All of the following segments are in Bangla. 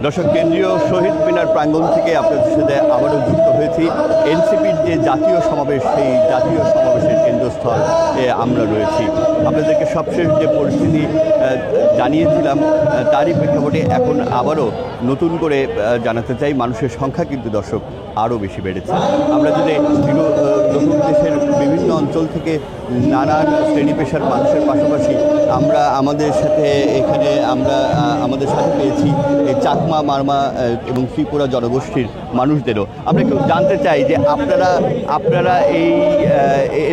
দর্শক, কেন্দ্রীয় শহীদ মিনার প্রাঙ্গণ থেকে আপনাদের সাথে আবারও যুক্ত হয়েছি। এনসিপির যে জাতীয় সমাবেশ, সেই জাতীয় সমাবেশের কেন্দ্রস্থল আমরা রয়েছি। আপনাদেরকে সবশেষ যে পরিস্থিতি জানিয়েছিলাম তারই প্রেক্ষাপটে এখন আবারও নতুন করে জানাতে চাই, মানুষের সংখ্যা কিন্তু দর্শক আরও বেশি বেড়েছে। আমরা যদি নতুন দেশের বিভিন্ন অঞ্চল থেকে নানান শ্রেণী পেশার মানুষের পাশাপাশি আমরা আমাদের সাথে পেয়েছি এই চাকমা, মারমা এবং ত্রিপুরা জনগোষ্ঠীর মানুষদেরও। আমরা একটু জানতে চাই যে আপনারা এই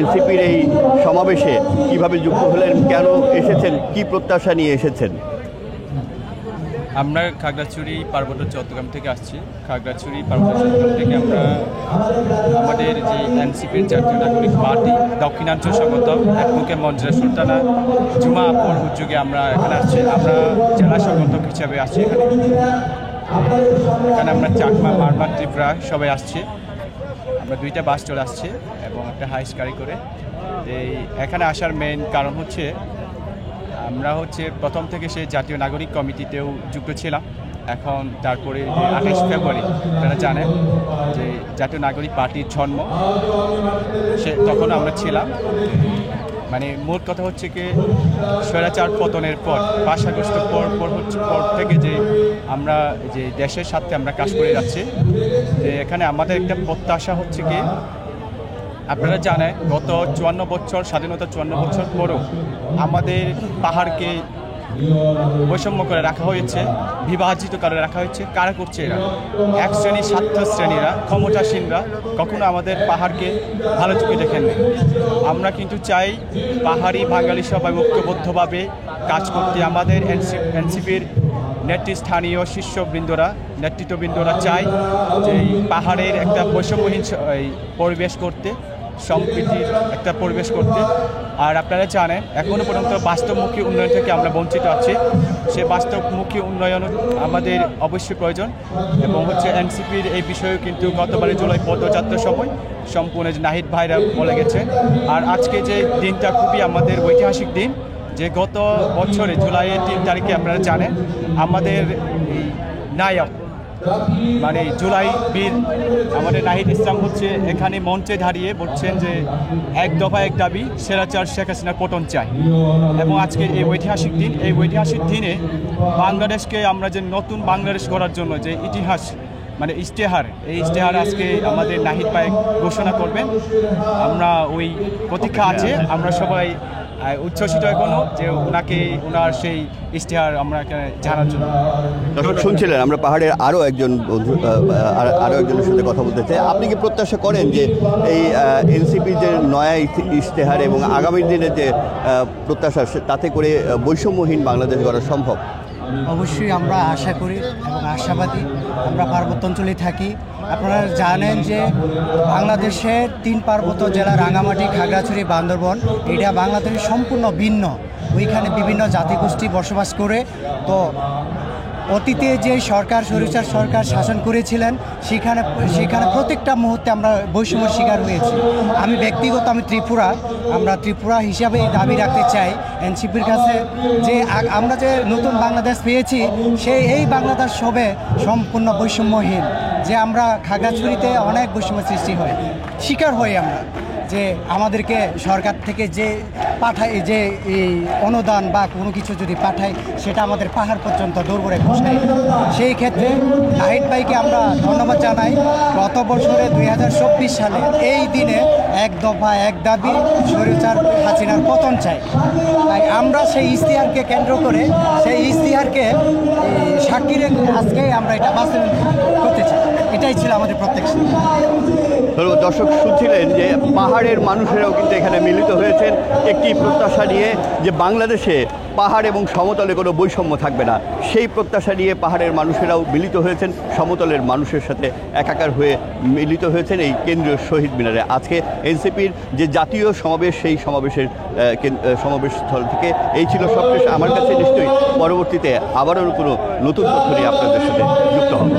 এনসিপির এই সমাবেশে কিভাবে যুক্ত হলেন, কেন এসেছেন, কি প্রত্যাশা নিয়ে এসেছেন? আমরা খাগড়াছড়ি পার্বত্য চট্টগ্রাম থেকে আসছি। খাগড়াছড়ি পার্বত্য চট্টগ্রাম থেকে আমরা আমাদের যে এনসিপির জাতীয় নাগরিক পার্টি দক্ষিণাঞ্চল সংগঠন অ্যাডভোকেট মঞ্জুরা সুলতানা জুমা আপুর উদ্যোগে আমরা এখানে আসছি। আমরা জেলা সংগঠক হিসাবে আসছি এখানে আমরা চাকমা, মারমা, ত্রিপুরা সবাই আসছি। আমরা 2টা বাস চলে আসছি এবং একটা হাইস গাড়ি করে। এখানে আসার মেইন কারণ হচ্ছে আমরা প্রথম থেকে সেই জাতীয় নাগরিক কমিটিতেও যুক্ত ছিলাম। এখন তারপরে যে 28 ফেব্রুয়ারি আপনারা জানেন যে জাতীয় নাগরিক পার্টির জন্ম, তখন আমরা ছিলাম। মানে মূল কথা হচ্ছে কি, স্বৈরাচার পতনের পর 5 আগস্ট পর থেকে যে আমরা যে দেশের সাথে আমরা কাজ করে যাচ্ছি, এখানে আমাদের একটা প্রত্যাশা হচ্ছে কি, আপনারা জানেন গত 54 বছর স্বাধীনতা, 54 বছর পরও আমাদের পাহাড়কে বৈষম্য করে রাখা হয়েছে, বিভাজিত করে রাখা হয়েছে। কারা করছে? এরা এক শ্রেণীর স্বার্থ শ্রেণীরা, ক্ষমতাসীনরা কখনো আমাদের পাহাড়কে ভালো চোখে দেখেন না। আমরা কিন্তু চাই পাহাড়ি বাঙালি সবাই ঐক্যবদ্ধভাবে কাজ করতে। আমাদের এনসিপির নেতৃস্থানীয় নেতৃত্ববৃন্দরা চাই যে পাহাড়ের একটা বৈষম্যহীন পরিবেশ করতে, সম্প্রীতির একটা পরিবেশ করতে। আর আপনারা জানেন এখনও পর্যন্ত বাস্তবমুখী উন্নয়ন থেকে আমরা বঞ্চিত আছি। সে বাস্তবমুখী উন্নয়ন আমাদের অবশ্যই প্রয়োজন এবং এনসিপির এই বিষয়েও কিন্তু গতবারে জুলাই পদযাত্রার সময় সম্পূর্ণ নাহিদ ভাইরা বলে গেছে। আর আজকে যে দিনটা খুবই আমাদের ঐতিহাসিক দিন, যে গত বছরে জুলাইয়ের 3 তারিখে আপনারা জানেন আমাদের এই নায়ক মানে জুলাই বীর আমাদের নাহিদ ইসলাম এখানে মঞ্চে দাঁড়িয়ে বলছেন যে এক দফা এক দাবি, স্বৈরাচার শেখ হাসিনার পতন চাই। এবং আজকের এই ঐতিহাসিক দিনে বাংলাদেশকে আমরা যে নতুন বাংলাদেশ গড়ার জন্য যে ইতিহাস মানে এই ইশতেহার আজকে আমাদের নাহিদ ভাই ঘোষণা করবেন। আমরা ওই প্রতীক্ষা আছে, আমরা সবাই উচ্ছ্বসিত এখনো যে ওনার সেই ইশতেহার আমরা জানার জন্য। দর্শক শুনছিলেন, আমরা পাহাড়ের আরও একজনের সাথে কথা বলতে চাই। আপনি কি প্রত্যাশা করেন যে এই এনসিপি যে নয়া ইশতেহার এবং আগামী দিনের যে প্রত্যাশা, তাতে করে বৈষম্যহীন বাংলাদেশ গড়া সম্ভব? অবশ্যই আমরা আশা করি এবং আশাবাদী। আমরা পার্বত্য অঞ্চলে থাকি। আপনারা জানেন যে বাংলাদেশের 3 পার্বত্য জেলা, রাঙামাটি, খাগড়াছড়ি, বান্দরবন, এটা বাংলাদেশের সম্পূর্ণ ভিন্ন। ওইখানে বিভিন্ন জাতিগোষ্ঠী বসবাস করে। তো অতীতে যে স্বৈরাচার সরকার শাসন করেছিলেন, সেখানে প্রত্যেকটা মুহূর্তে আমরা বৈষম্যের শিকার হয়েছি। আমি আমরা ত্রিপুরা হিসাবে দাবি রাখতে চাই এনসিপির কাছে যে আমরা যে নতুন বাংলাদেশ পেয়েছি, এই বাংলাদেশ হবে সম্পূর্ণ বৈষম্যহীন। যে আমরা খাগড়াছড়িতে অনেক বৈষম্য সৃষ্টি হয়, শিকার হই আমরা, যে আমাদেরকে সরকার থেকে যে পাঠায়, যে এই অনুদান বা কোনো কিছু যদি পাঠায়, সেটা আমাদের পাহাড় পর্যন্ত দৌড় করে পৌঁছায়। সেই ক্ষেত্রে নাহিদ ভাইকে আমরা ধন্যবাদ জানাই। গত বছরে 2024 সালে এই দিনে এক দফা এক দাবি, স্বৈরাচার হাসিনার পতন চাই। তাই আমরা সেই ইশতেহারকে কেন্দ্র করে, সেই ইশতেহারকে সাক্ষী রেখে আজকে আমরা এটা বাস্তবায়ন করতে চাই। এটাই ছিল আমাদের প্রত্যাশা। দর্শক শুনছিলেন যে পাহাড়ের মানুষেরাও কিন্তু এখানে মিলিত হয়েছেন একটি প্রত্যাশা নিয়ে, যে বাংলাদেশে পাহাড় এবং সমতলে কোনো বৈষম্য থাকবে না। সেই প্রত্যাশা নিয়ে পাহাড়ের মানুষেরাও মিলিত হয়েছেন, সমতলের মানুষের সাথে একাকার হয়ে মিলিত হয়েছেন এই কেন্দ্রীয় শহীদ মিনারে। আজকে এনসিপির যে জাতীয় সমাবেশ, সেই সমাবেশস্থল থেকে এই ছিল সবশেষ। আমার কাছে নিশ্চয়ই পরবর্তীতে আবারও কোনো নতুন তথ্য নিয়ে আপনাদের সাথে যুক্ত হব।